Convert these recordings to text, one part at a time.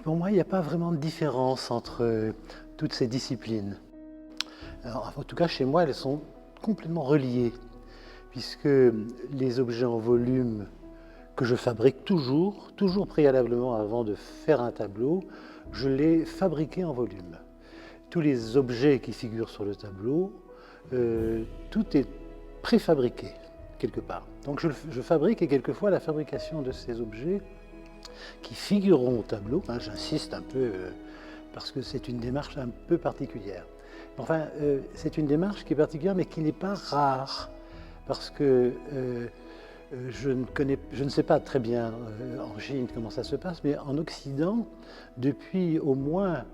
Pour moi, il n'y a pas vraiment de différence entre toutes ces disciplines. Alors, en tout cas, chez moi, elles sont complètement reliées, puisque les objets en volume que je fabrique toujours préalablement avant de faire un tableau, je les fabriquais en volume. Tous les objets qui figurent sur le tableau, tout est préfabriqué quelque part. Donc je fabrique, et quelquefois la fabrication de ces objets qui figureront au tableau, hein, j'insiste un peu parce que c'est une démarche un peu particulière. Enfin, c'est une démarche qui est particulière mais qui n'est pas rare, parce que je ne sais pas très bien en Chine comment ça se passe, mais en Occident, depuis au moins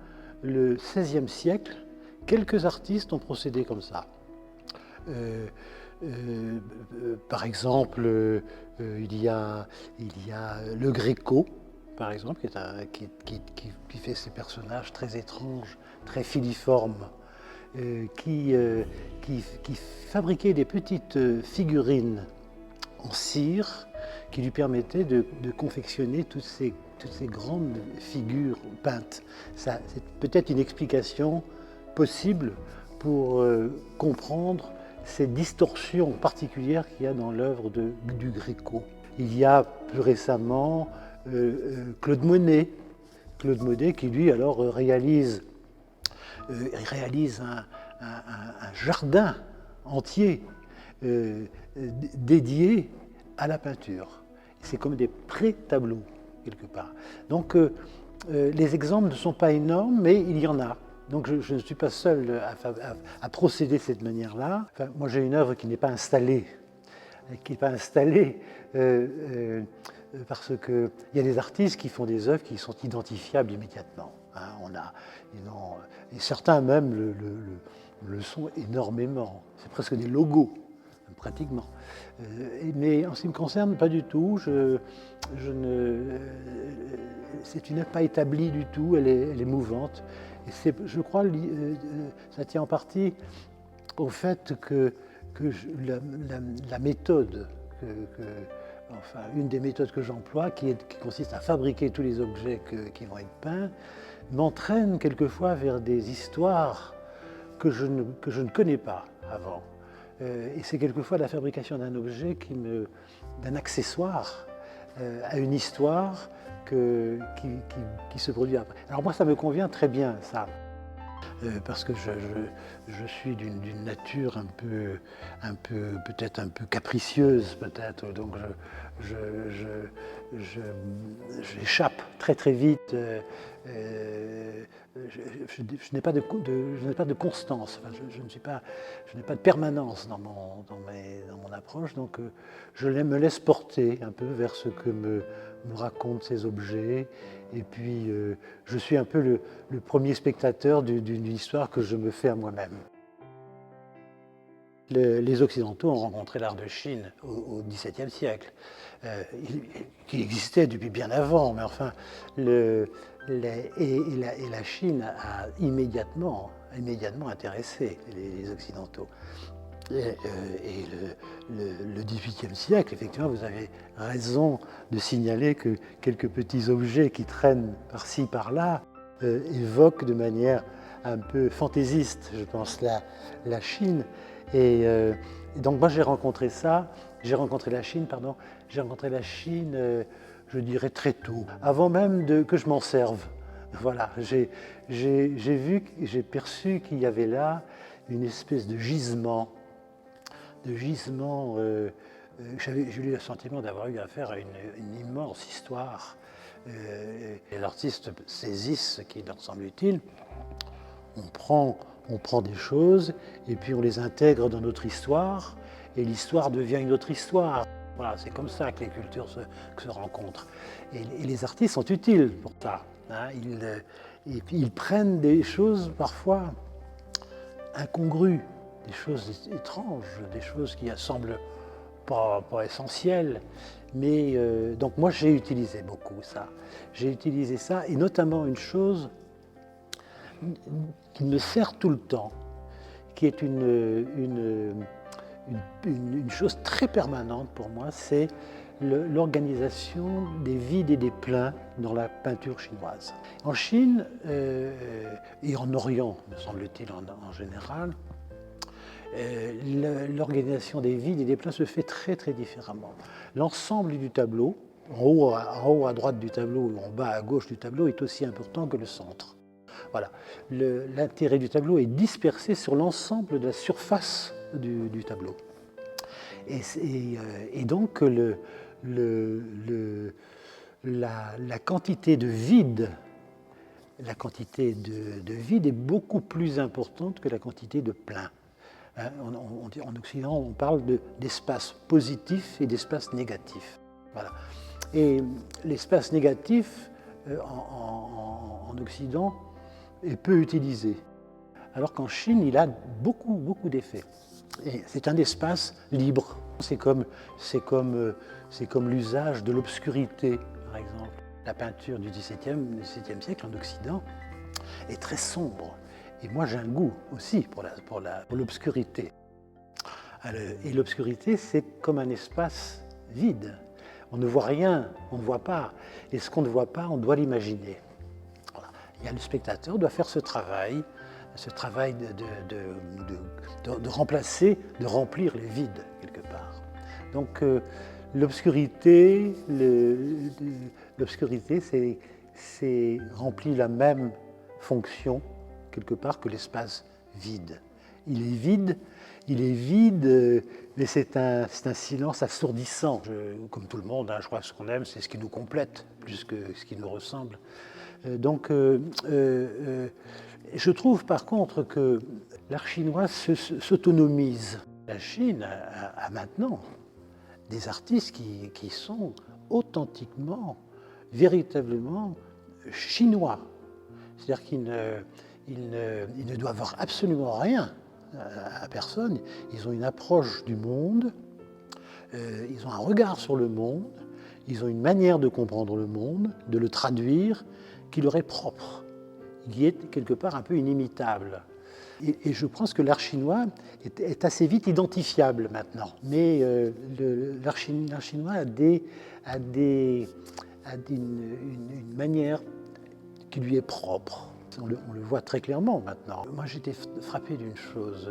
le XVIe siècle, quelques artistes ont procédé comme ça. Par exemple, il y a le Gréco, par exemple, qui fait ces personnages très étranges, très filiformes, qui fabriquait des petites figurines en cire qui lui permettaient de confectionner toutes ces grandes figures peintes. C'est peut-être une explication possible pour comprendre ces distorsions particulières qu'il y a dans l'œuvre du Gréco. Il y a plus récemment Claude Monet. Claude Monet qui lui alors réalise un jardin entier dédié à la peinture. C'est comme des pré-tableaux quelque part. Donc les exemples ne sont pas énormes, mais il y en a. Donc je ne suis pas seul à procéder de cette manière-là. Enfin, moi j'ai une œuvre qui n'est pas installée, parce qu'il y a des artistes qui font des œuvres qui sont identifiables immédiatement. Hein, et certains même le sont énormément. C'est presque des logos, pratiquement. Mais en ce qui me concerne, pas du tout. C'est une œuvre pas établie du tout, elle est mouvante. Et je crois ça tient en partie au fait que la méthode, enfin une des méthodes que j'emploie, qui consiste à fabriquer tous les objets qui vont être peints, m'entraîne quelquefois vers des histoires que je ne connais pas avant. Et c'est quelquefois la fabrication d'un objet, d'un accessoire, à une histoire qui se produit après. Alors moi, ça me convient très bien, ça, parce que je suis d'une nature peut-être un peu capricieuse, peut-être, donc j'échappe très vite. Je n'ai pas de constance, enfin, je n'ai pas de permanence dans mon approche, donc je me laisse porter un peu vers ce que me racontent ces objets, et puis je suis un peu le premier spectateur d'une histoire que je me fais à moi-même. Les Occidentaux ont rencontré l'art de Chine au XVIIe siècle, qui existait depuis bien avant, mais enfin, la Chine a immédiatement intéressé les Occidentaux. Et le XVIIIe siècle, effectivement, vous avez raison de signaler que quelques petits objets qui traînent par-ci, par-là, évoquent de manière un peu fantaisiste, je pense, la Chine. Et donc moi j'ai rencontré la Chine, je dirais très tôt, avant même que je m'en serve. Voilà, j'ai perçu qu'il y avait là une espèce de gisement. J'ai eu le sentiment d'avoir eu affaire à une immense histoire. Et l'artiste saisit ce qui leur semble utile. On prend des choses et puis on les intègre dans notre histoire, et l'histoire devient une autre histoire. Voilà, c'est comme ça que les cultures se rencontrent. Et les artistes sont utiles pour ça. Hein. Ils prennent des choses parfois incongrues, des choses étranges, des choses qui ne semblent pas essentielles. Mais donc moi j'ai utilisé beaucoup ça. J'ai utilisé ça, et notamment une chose qui me sert tout le temps, qui est une chose très permanente pour moi, c'est l'organisation des vides et des pleins dans la peinture chinoise. En Chine et en Orient, me semble-t-il en général, l'organisation des vides et des pleins se fait très différemment. L'ensemble du tableau, en haut à droite du tableau ou en bas à gauche du tableau, est aussi important que le centre. Voilà. L'intérêt du tableau est dispersé sur l'ensemble de la surface du tableau. Et donc la quantité de vide, est beaucoup plus importante que la quantité de plein. En Occident, on parle d'espace positif et d'espace négatif. Voilà. Et l'espace négatif, en Occident, est peu utilisé, alors qu'en Chine, il a beaucoup d'effets. Et c'est un espace libre. C'est comme l'usage de l'obscurité, par exemple. La peinture du XVIIe siècle en Occident est très sombre. Et moi, j'ai un goût aussi pour l'obscurité. Et l'obscurité, c'est comme un espace vide. On ne voit rien, on ne voit pas. Et ce qu'on ne voit pas, on doit l'imaginer. Voilà. Le spectateur doit faire ce travail de remplacer, de remplir les vides, quelque part. Donc, l'obscurité, c'est remplit la même fonction, quelque part, que l'espace vide. Il est vide, mais c'est un silence assourdissant. Comme tout le monde, je crois que ce qu'on aime, c'est ce qui nous complète, plus que ce qui nous ressemble. Donc, je trouve par contre que l'art chinois s'autonomise. La Chine a maintenant des artistes qui sont authentiquement, véritablement chinois. C'est-à-dire qu'ils ne doivent absolument rien à personne. Ils ont une approche du monde, ils ont un regard sur le monde, ils ont une manière de comprendre le monde, de le traduire, qui leur est propre, qui est quelque part un peu inimitable. Et je pense que l'art chinois est assez vite identifiable maintenant. Mais l'art chinois a une manière qui lui est propre. On le voit très clairement maintenant. Moi, j'étais frappé d'une chose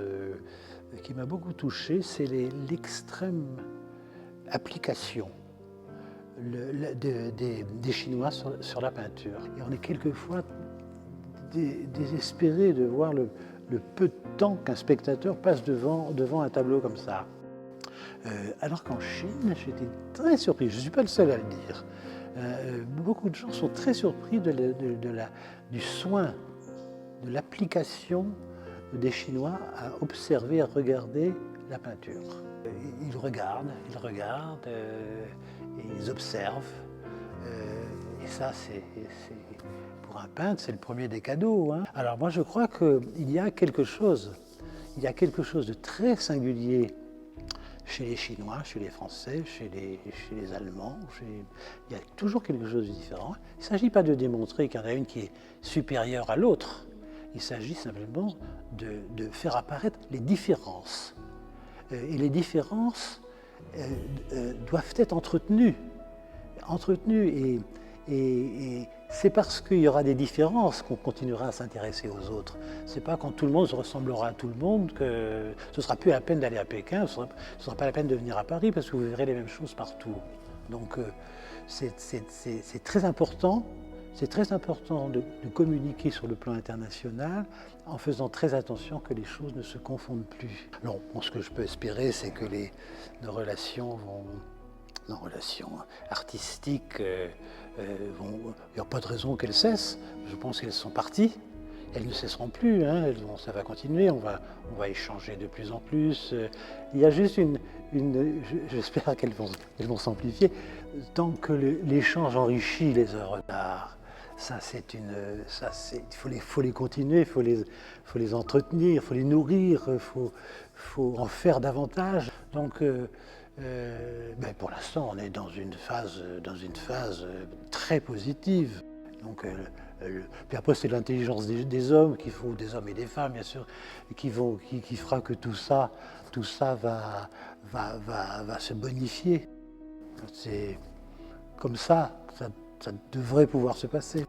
qui m'a beaucoup touché, c'est l'extrême application des Chinois sur la peinture. Et on est quelquefois désespéré de voir le peu de temps qu'un spectateur passe devant un tableau comme ça. Alors qu'en Chine, j'étais très surpris, je ne suis pas le seul à le dire. Beaucoup de gens sont très surpris du soin, de l'application des Chinois à observer, à regarder la peinture. Ils regardent, et ils observent. Et ça, pour un peintre, c'est le premier des cadeaux. Alors moi, je crois qu'il y a quelque chose de très singulier chez les Chinois, chez les Français, chez les Allemands. Il y a toujours quelque chose de différent. Il ne s'agit pas de démontrer qu'il y en a une qui est supérieure à l'autre. Il s'agit simplement de faire apparaître les différences. Et les différences doivent être entretenues. Et c'est parce qu'il y aura des différences qu'on continuera à s'intéresser aux autres. C'est pas quand tout le monde se ressemblera à tout le monde que ce sera plus la peine d'aller à Pékin, ce sera pas la peine de venir à Paris parce que vous verrez les mêmes choses partout. Donc c'est très important. C'est très important de communiquer sur le plan international en faisant très attention que les choses ne se confondent plus. Non, ce que je peux espérer, c'est que nos relations artistiques, il n'y a pas de raison qu'elles cessent. Je pense qu'elles sont parties. Elles ne cesseront plus, ça va continuer, on va échanger de plus en plus. Il y a juste j'espère qu'elles vont s'amplifier. Tant que l'échange enrichit les œuvres d'art, il faut les continuer, il faut les entretenir, il faut les nourrir, il faut en faire davantage. Donc, pour l'instant, on est dans une phase très positive. Donc, puis après, c'est l'intelligence des hommes, des hommes et des femmes, bien sûr, qui fera que tout ça va se bonifier. C'est comme ça, ça devrait pouvoir se passer.